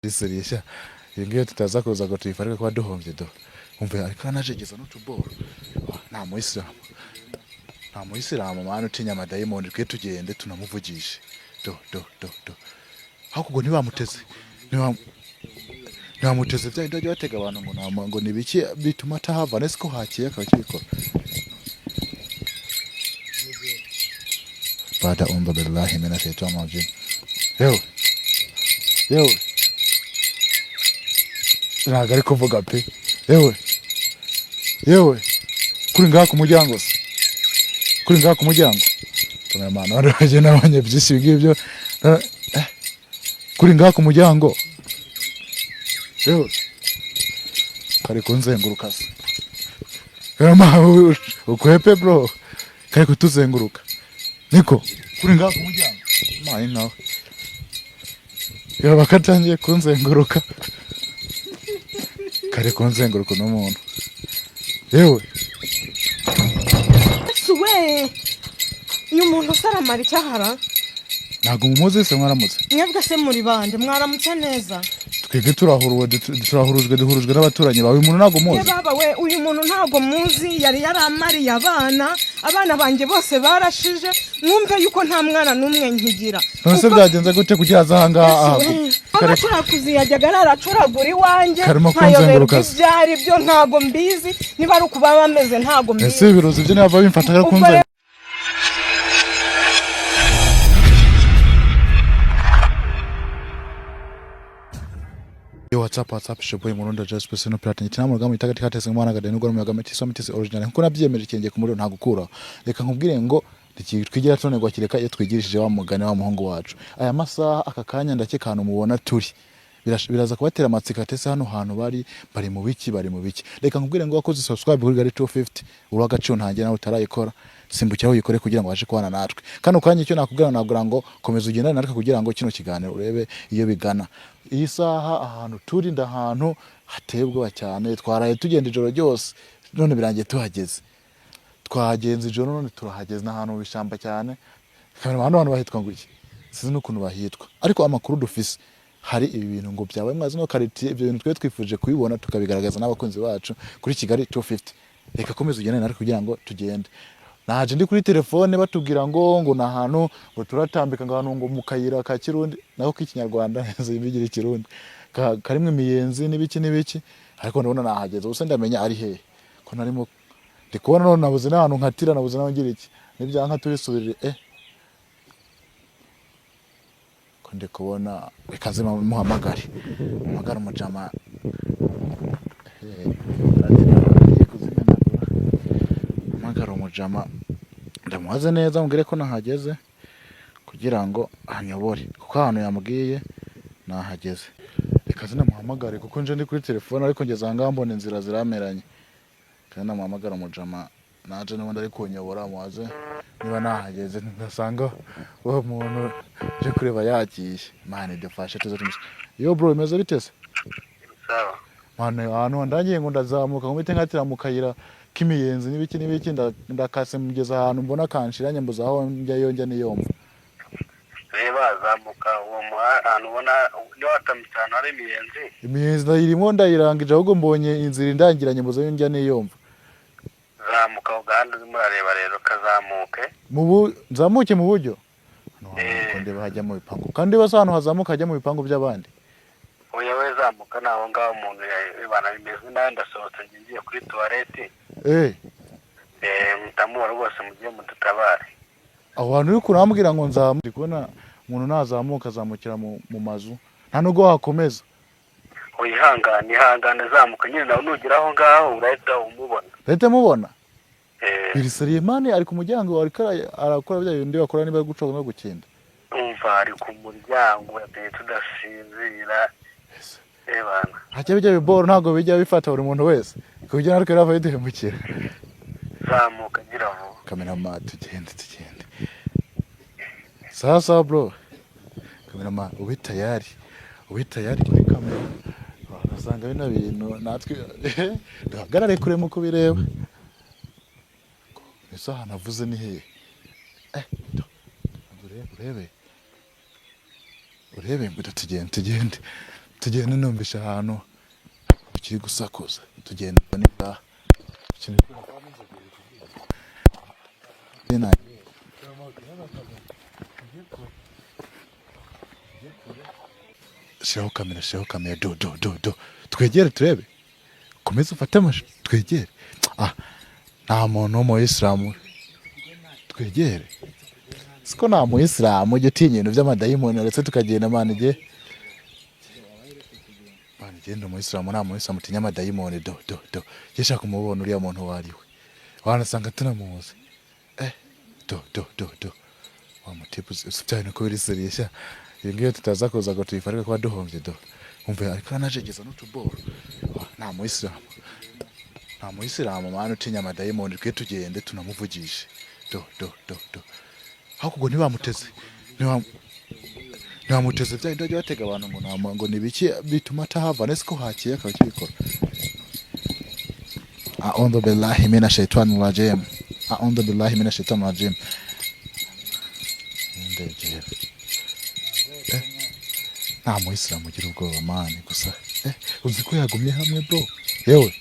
riserisha ingiyo tutaza kuza ngo tuyifarike kwa duhombye do umve ariko anajegeza n'utuboro nta muisilamu mwana utinya amadayimoni twe tugende tunamuvugishe do hakugo ntibamuteze ntibamuteze bya ndajya batega abantu ngo nama ngo nibiki bituma tahava nesiko hakiye akakiko bada umba billahi minash shaitanir rajim yewe ntago ari kuvuga pe yewe kuri ngaha ku muryango se kuri ngaha ku muryango kameraman waraje nabonye byinshi bigibyo kuri ngaha ku muryango yewe kari kunzenguruka se kameraman ukwepe bro kari kutuzenguruka niko kuri ngaha ku muryango mayi nawe yaba katangiye kunzenguruka kare kunzenguruka n'umuntu yewe suwe uyu muntu saramara icyahara ntago mumuzi se mwaramutse mwebwe se muri bande mwaramutse neza twebwe turahurujwe duhurujwe n'abaturanyi bawe umuntu ntago muzi baba we uyu muntu ntago muzi yari yaramariye abana banjye bose barashije mwumve yuko nta mwana n'umwe nkigira nose byagenze gute kugira ahangaha karakuzi yajyaga aracuragura iwanjye karimo kunzenguruka byari byo ntago mbizi niba ari ukuba bameze ntago mbizi ese ibirozi byo nava bimfata kare kunzenguruka Yo WhatsApp shoboye murundo just person no platini tinamwe gamu itagati katese mwana gade n'ugora mu gameti so mitisi original nkuko nabyiyemeje cyenge ku muriro nta gukura reka nkubwire ngo twigira tonegwa kireka iyo twigirishije wa mugane wa muhungu wacu aya masaha aka kanya ndake kantu mubona turi biraza kubatera amatsika tese hano hantu bari mu biki reka nkubwire ngo wakoze subscribe kuri gari 250 uragaciyo ntange nawe utarayikora simbukiraho uyikore kugira ngo waje kubana natwe kano kanya icyo nakubwira nagura ngo komeza ugendane natwe kugira ngo kino kiganiro urebe iyo bigana iyi saha ahantu turi ndahantu hatebwa cyane twaraye tugenda ijoro ryose none birangiye tuhageze twagenze ijoro none turahageze n'ahantu bishamba cyane kandi abantu bahitwa ngo iki sizi n'ukuntu bahitwa ariko amakuru dufise hari ibi bintu ngo byabaye mwazi no karitiye ibyo bintu twe twifuje kubibona tukabigaragaza n'abakunzi bacu kuri Kigali 250 reka komeza ugendane natwe kugira ngo tugende naje ndi kuri telefone batubwira ngo nahantu ngo turatambika ngo hano ngo mu kayira ka Kirundi naho k'ikinyarwanda zibigira Kirundi karimwe imiyenzi n'ibiki ariko ndabona nahageze ubusa ndamenya ari he ko narimo ndikubona none nabuze n'ahantu nkatira nabuze naho ngira iki nibyanka tubisubirire ko ndikubona ikaze muhamagare umujama magaro umujama ndamuhaze neza mubwire ko nahageze kugira ngo anyobore kuko ahantu yambwiye nahageze reka muhamagare kuko nje ndi kuri telefone ariko ngeze ahangaha mbona inzira zirameranye kandi namuhamagara umujama naje n'ubundi ari kunyobora muhaze niba nahageze ngasanga uwo muntu je kureba yagiye mane dufashe tuzotumisha yo bro imeze bitese sawa mane ahantu ndangiye ngo ndazamuka ngumite nkatira mu kayira kimiyenzi n'ibiki ndakase mugeza ahantu mbona kanshiranye mbuza aho njya niyomva reba zamuka uwo muhanda ubona ni watamutana ari imiyenzi ndayirimo ndayirangije ahubwo mbonye inzira indangiranye mbuza aho njya niyomva zamuka uganda murareba rero kazamuke nzamuke mu buryo ndeba hajya mu bipangu kandi basa hano hazamuka hajya mu bipangu by'abandi oya we zamuka naho ngaho umuntu yibana bimeze nayo ndasohotse ngiye kuri toilette mutamubona rwose mugiye mudutabare aho hantu uri kurambwira ngo nzamuke kubona umuntu nazamuka azamukira mu mazu nta nubwo wakomeza ihangane zamuka nyine nawe nugera aho ngaho urahita umubona birisariye mane ari ku muryango arakora bya bindi bakora niba gucoga no gukenda umva ari ku muryango yateye tudasinzira ebana hajya bijya biboro ntago bijya bifata buri muntu wese kugira ariko rava yidehemukira zamuka gira vuba kameraman tugende sasa bro kameraman ubi tayari kuri kamera urasanga bino bintu natwe duhagarare kure mu kubireba ese ahantu avuze ni hehe urebe ngo tugende tugenda numvisha ahantu ukiri gusakuza tugenda neza shiraho kamera do twegere turebe komeza ufate amashusho twegere nta muntu wo mu Islam twegere siko nta mu Islam ujye utinya ibintu by'amadayimoni uretse tukagenda manige genda mu Islam nta mu Islam utinya amadayimoni do yeshaka kumubona uriya muntu wariwe wanasanga tunamuzi do wa mutipu usitane ko biri seriesha ingiyo tutaza kuza ngo tuyifarike kwa duhomvye do umve ariko anajegeza n'utuboro nta mu Islam mwana utinya amadayimoni twe tugende tunamuvugishe do hakugo ntibamuteze bya indyo batega abantu ngo nama ngo nibiki bituma tahava nesiko hakiye akabikora a'udhu billahi minash shaitani rajim ndegera nta mu Islam ugira ubwoba mani gusa uzi ko yagumye hamwe bro yewe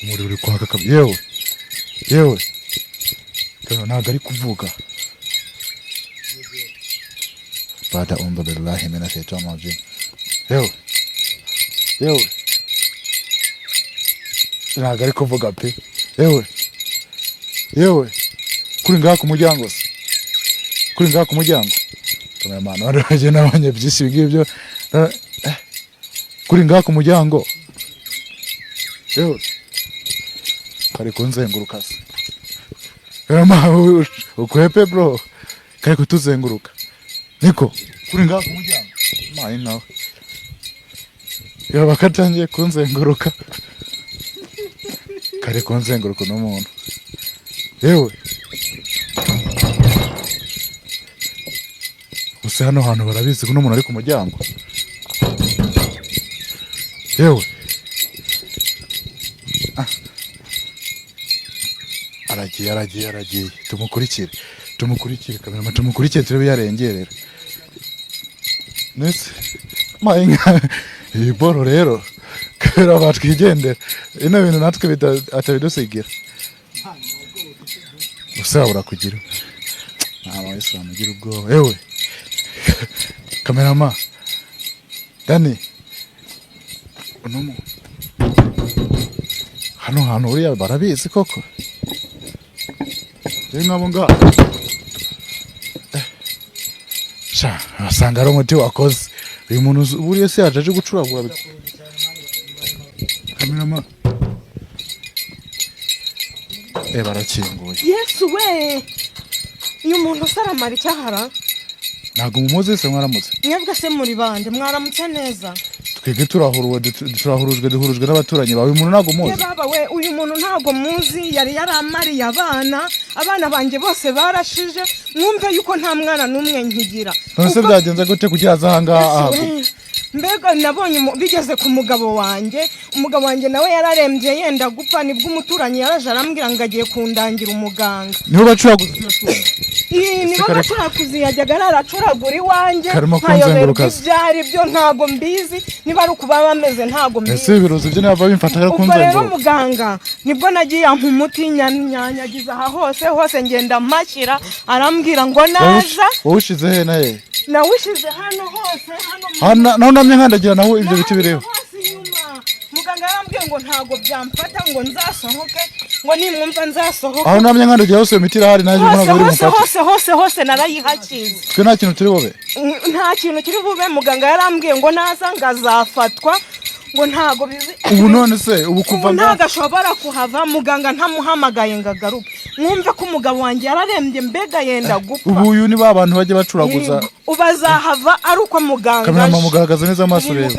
umuri uri kwaka yewe ntabwo ari kuvuga baada a'udhu billahi minash shaitani rajim yewe ntabwo ari kuvuga pe yewe kuri ngaha ku muryango kameraman waraje nabonye byinshi bigibyo kuri ngaha ku muryango yewe kari kunzenguruka se ukwepe bro kari kutuzenguruka niko kuri ngaha ku muryango mani nawe yaba katangiye kunzenguruka kari kunzenguruka n'umuntu yewe gusa hano hantu barabizi ko n'umuntu ari ku muryango yewe aragiye tumukurikire kamera tumukurikire turebe yarengerera nese mainga iboro rero kabera batwigendera ino bintu natwe atabidusigira usabura kugira nta Islam ugira ubwoba yewe kamerama Dani unomo hano hantu uriya barabizi koko ngabo nga asanga ari umuti wakoze uyu muntu buriye se yaje gucuragura kamerama barakinguye Yesu we uyu muntu usaramara icyahara ntabwo mumuzi se mwaramutse mwebwe se muri bande mwaramutse neza twege turahurujwe n'abaturanyi bawe umuntu ntabwo muzi baba we uyu muntu ntabwo muzi yari yaramariye abana banjye bose barashije mwumve yuko nta mwana n'umwe nkigira none byagenze gute kugira azahanga mbega nabonye bigeze ku umugabo wanjye nawe yararembye yenda gupfa nibwo umuturanyi yaraje arambwira ngo agiye kundangira umuganga niho bacuraguza nibo bacuraguza yajyaga aracuragura iwanjye nkayoberwa ibyari byo ntago mbizi niba ari ukuba bameze ntago mbizi ese ibirozi byo nava bimfata ari kunzengura rero muganga nibwo nagiye ampa umuti nyanyagiza aha hose ngenda mpakira arambwira ngo naza ushize he naye nawushize hano hose hano namye nkandagira naho ibyo biti bireba muganga yarambwiye ngo ntago byamfata ngo nzasohoke ngo nimwumva nzasohoka aho namye nkandagira hose imiti irahari naje ntabwo biri mufata hose narayihakize twe nta kintu turi bube nta kintu kiri bube muganga yarambwiye ngo naza ngazafatwa ngo ntago bizi ubu none se ubu kuva ntagashobora kuhava muganga ntamuhamagaye ngo agaruke mwumve ko umugabo wanjye yararembye mbega yenda gupfa ubu uyu ni ba bantu bajye bacuraguza ubazahava ari uko muganga kamera mugaragaza neza amaso rero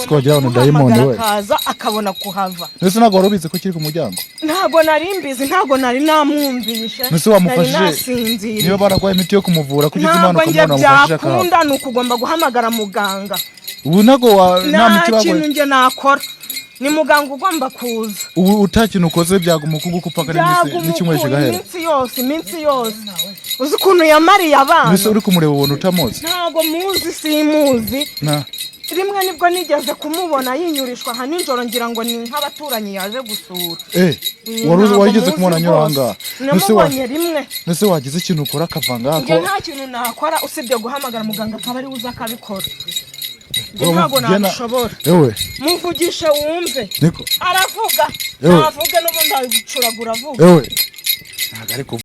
twagira abantu dayimoni we akaza akabona kuhava nese ntabwo warubizi ko kiri ku muryango ntabwo nari mbizi ntabwo nari namwumvishe nese wamufashije niba baragwaye imiti yo kumuvura kugira imana ukamubona mufashije akakunda ni ukugomba guhamagara muganga ubu ntago nta miti bagwaye nta kintu nakora ni muganga ugomba kuza ubu utakintu ukoze byaguma kugukupa kandi n'icyumweru kigahera iminsi yose uzi ukuntu yamariye abana mbese uri kumureba ubona utamuzi ntago muzi simuzi na rimwe nibwo nigeze kumubona yinyurishwa aha nijoro ngira ngo ni nk'abaturanyi yaje gusura wigeze kumubona anyuranga namubonye rimwe mbese wagize ikintu ukora akavanga ako nta kintu nakora usibye guhamagara muganga akaba ari uza akabikora ntabwo nabishobora muvugishe wumve aravuga navuge n'ubundi abicuragura avuga ntabwo ari